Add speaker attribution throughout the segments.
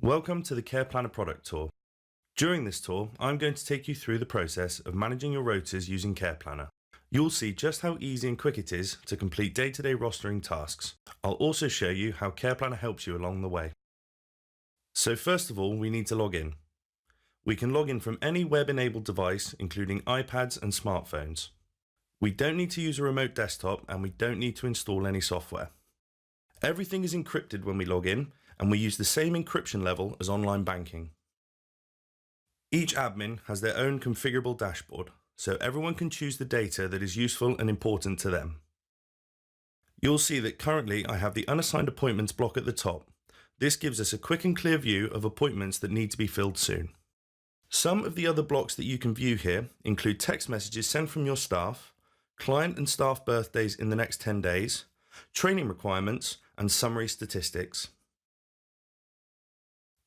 Speaker 1: Welcome to the CarePlanner product tour. During this tour, I'm going to take you through the process of managing your rotas using CarePlanner. You'll see just how easy and quick it is to complete day-to-day rostering tasks. I'll also show you how CarePlanner helps you along the way. So first of all, we need to log in. We can log in from any web-enabled device, including iPads and smartphones. We don't need to use a remote desktop and we don't need to install any software. Everything is encrypted when we log in, and we use the same encryption level as online banking. Each admin has their own configurable dashboard, so everyone can choose the data that is useful and important to them. You'll see that currently I have the unassigned appointments block at the top. This gives us a quick and clear view of appointments that need to be filled soon. Some of the other blocks that you can view here include text messages sent from your staff, client and staff birthdays in the next 10 days, training requirements, and summary statistics.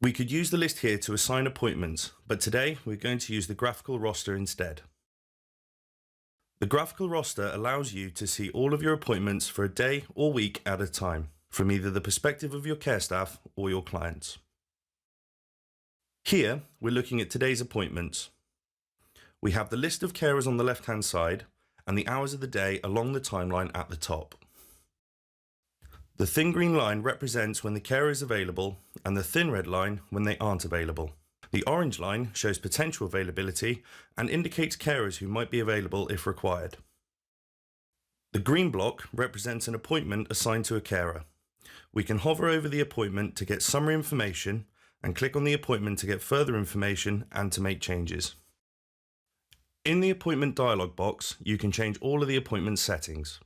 Speaker 1: We could use the list here to assign appointments, but today we're going to use the graphical roster instead. The graphical roster allows you to see all of your appointments for a day or week at a time, from either the perspective of your care staff or your clients. Here, we're looking at today's appointments. We have the list of carers on the left-hand side and the hours of the day along the timeline at the top. The thin green line represents when the carer is available and the thin red line when they aren't available. The orange line shows potential availability and indicates carers who might be available if required. The green block represents an appointment assigned to a carer. We can hover over the appointment to get summary information and click on the appointment to get further information and to make changes. In the appointment dialog box, you can change all of the appointment settings.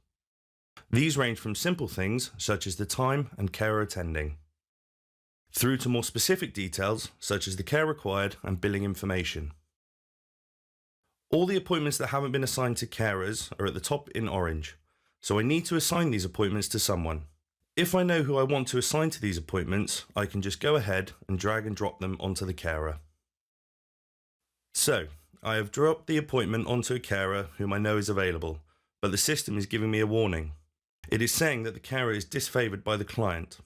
Speaker 1: These range from simple things such as the time and carer attending, through to more specific details such as the care required and billing information. All the appointments that haven't been assigned to carers are at the top in orange, so I need to assign these appointments to someone. If I know who I want to assign to these appointments, I can just go ahead and drag and drop them onto the carer. So, I have dropped the appointment onto a carer whom I know is available, but the system is giving me a warning. It is saying that the carer is disfavored by the client.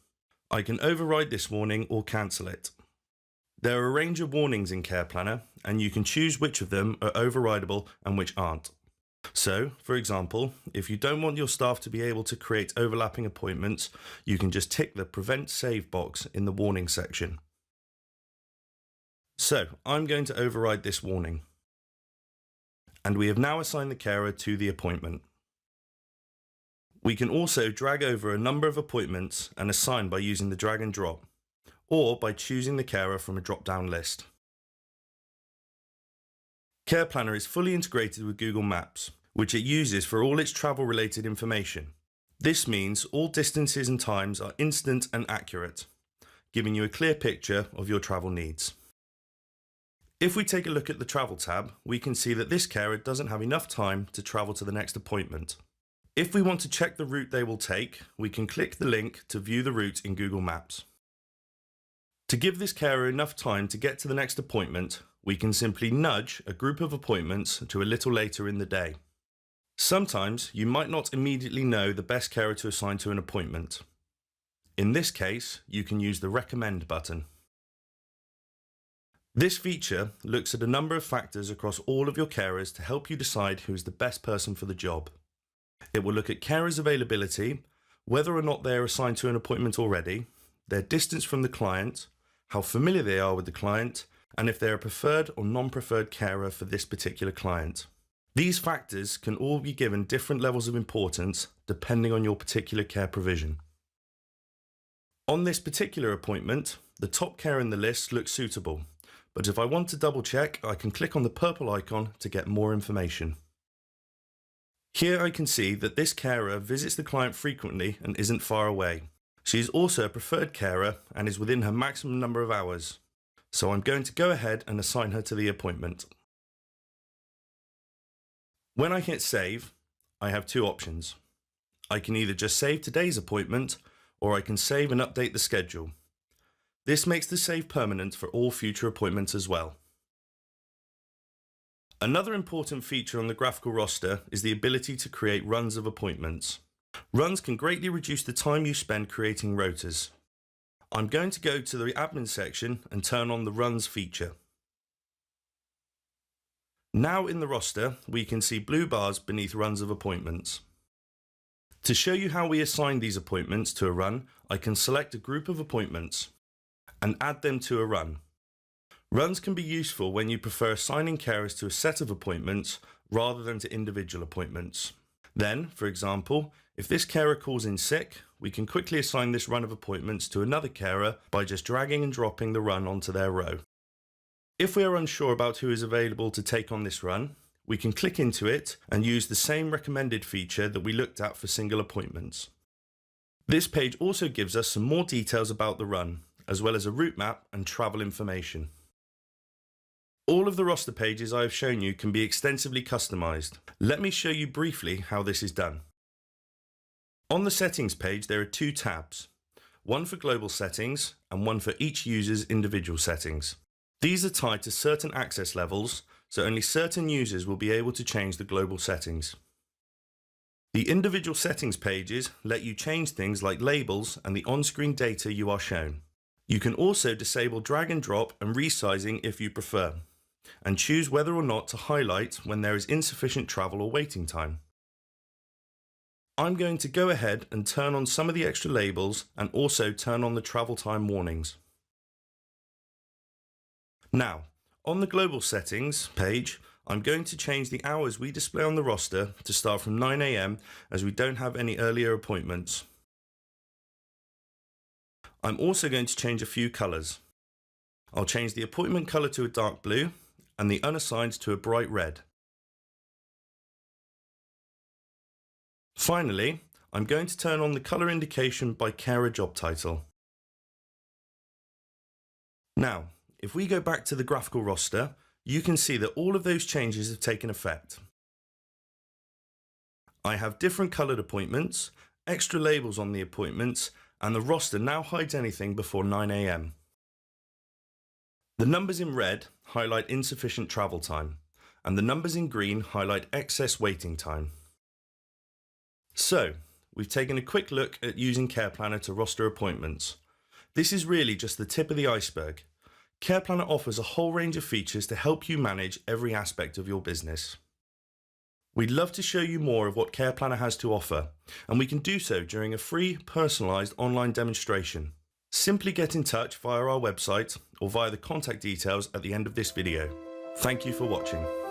Speaker 1: I can override this warning or cancel it. There are a range of warnings in CarePlanner, and you can choose which of them are overridable and which aren't. So, for example, if you don't want your staff to be able to create overlapping appointments, you can just tick the Prevent Save box in the warning section. So, I'm going to override this warning. And we have now assigned the carer to the appointment. We can also drag over a number of appointments and assign by using the drag and drop, or by choosing the carer from a drop-down list. CarePlanner is fully integrated with Google Maps, which it uses for all its travel-related information. This means all distances and times are instant and accurate, giving you a clear picture of your travel needs. If we take a look at the Travel tab, we can see that this carer doesn't have enough time to travel to the next appointment. If we want to check the route they will take, we can click the link to view the route in Google Maps. To give this carer enough time to get to the next appointment, we can simply nudge a group of appointments to a little later in the day. Sometimes you might not immediately know the best carer to assign to an appointment. In this case, you can use the Recommend button. This feature looks at a number of factors across all of your carers to help you decide who is the best person for the job. It will look at carers' availability, whether or not they are assigned to an appointment already, their distance from the client, how familiar they are with the client, and if they are a preferred or non-preferred carer for this particular client. These factors can all be given different levels of importance depending on your particular care provision. On this particular appointment, the top carer in the list looks suitable, but if I want to double check, I can click on the purple icon to get more information. Here I can see that this carer visits the client frequently and isn't far away. She is also a preferred carer and is within her maximum number of hours. So I'm going to go ahead and assign her to the appointment. When I hit save, I have two options. I can either just save today's appointment, or I can save and update the schedule. This makes the save permanent for all future appointments as well. Another important feature on the graphical roster is the ability to create runs of appointments. Runs can greatly reduce the time you spend creating rotas. I'm going to go to the admin section and turn on the runs feature. Now in the roster, we can see blue bars beneath runs of appointments. To show you how we assign these appointments to a run, I can select a group of appointments and add them to a run. Runs can be useful when you prefer assigning carers to a set of appointments rather than to individual appointments. Then, for example, if this carer calls in sick, we can quickly assign this run of appointments to another carer by just dragging and dropping the run onto their row. If we are unsure about who is available to take on this run, we can click into it and use the same recommended feature that we looked at for single appointments. This page also gives us some more details about the run, as well as a route map and travel information. All of the roster pages I have shown you can be extensively customized. Let me show you briefly how this is done. On the settings page, there are two tabs, one for global settings and one for each user's individual settings. These are tied to certain access levels, so only certain users will be able to change the global settings. The individual settings pages let you change things like labels and the on-screen data you are shown. You can also disable drag and drop and resizing if you prefer, and choose whether or not to highlight when there is insufficient travel or waiting time. I'm going to go ahead and turn on some of the extra labels and also turn on the travel time warnings. Now, on the global settings page, I'm going to change the hours we display on the roster to start from 9 AM as we don't have any earlier appointments. I'm also going to change a few colours. I'll change the appointment colour to a dark blue and the unassigned to a bright red. Finally, I'm going to turn on the colour indication by carer job title. Now, if we go back to the graphical roster, you can see that all of those changes have taken effect. I have different coloured appointments, extra labels on the appointments, and the roster now hides anything before 9 AM. The numbers in red highlight insufficient travel time, and the numbers in green highlight excess waiting time. So, we've taken a quick look at using CarePlanner to roster appointments. This is really just the tip of the iceberg. CarePlanner offers a whole range of features to help you manage every aspect of your business. We'd love to show you more of what CarePlanner has to offer, and we can do so during a free, personalised online demonstration. Simply get in touch via our website or via the contact details at the end of this video. Thank you for watching.